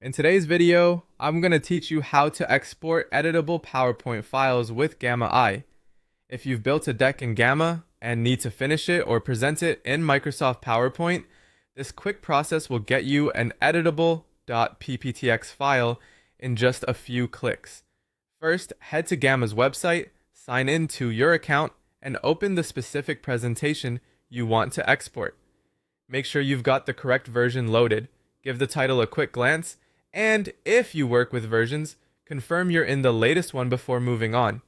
In today's video, I'm going to teach you how to export editable PowerPoint files with Gamma I. If you've built a deck in Gamma and need to finish it or present it in Microsoft PowerPoint, this quick process will get you an editable.pptx file in just a few clicks. First, head to Gamma's website, sign in to your account, and open the specific presentation you want to export. Make sure you've got the correct version loaded, give the title a quick glance, and if you work with versions, confirm you're in the latest one before moving on.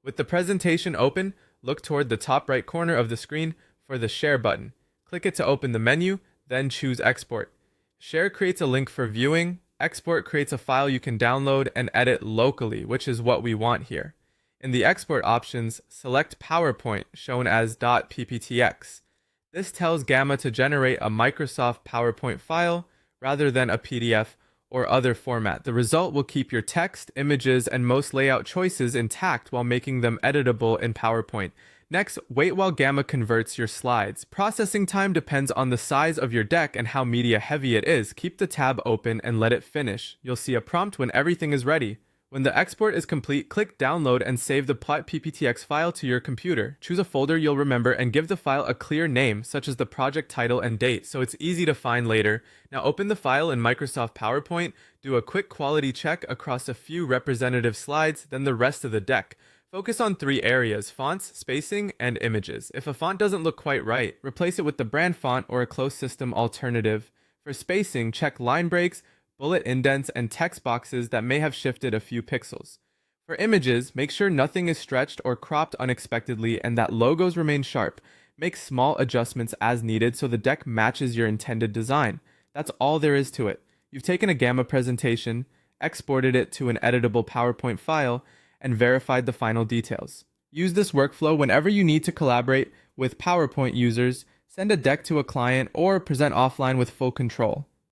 With the presentation open, look toward the top right corner of the screen for the Share button. Click it to open the menu, then choose Export. Share creates a link for viewing, Export creates a file you can download and edit locally, which is what we want here. In the Export options, select PowerPoint, shown as .pptx. This tells Gamma to generate a Microsoft PowerPoint file rather than a PDF or other format. The result will keep your text, images, and most layout choices intact while making them editable in PowerPoint. Next, wait while Gamma converts your slides. Processing time depends on the size of your deck and how media heavy it is. Keep the tab open and let it finish. You'll see a prompt when everything is ready. When the export is complete, click Download and save the .pptx file to your computer. Choose a folder you'll remember and give the file a clear name, such as the project title and date, so it's easy to find later. Now open the file in Microsoft PowerPoint, do a quick quality check across a few representative slides, then the rest of the deck. Focus on three areas: fonts, spacing, and images. If a font doesn't look quite right, replace it with the brand font or a closed system alternative. For spacing, check line breaks, bullet indents, and text boxes that may have shifted a few pixels. For images, make sure nothing is stretched or cropped unexpectedly and that logos remain sharp. Make small adjustments as needed so the deck matches your intended design. That's all there is to it. You've taken a Gamma presentation, exported it to an editable PowerPoint file, and verified the final details. Use this workflow whenever you need to collaborate with PowerPoint users, send a deck to a client, or present offline with full control.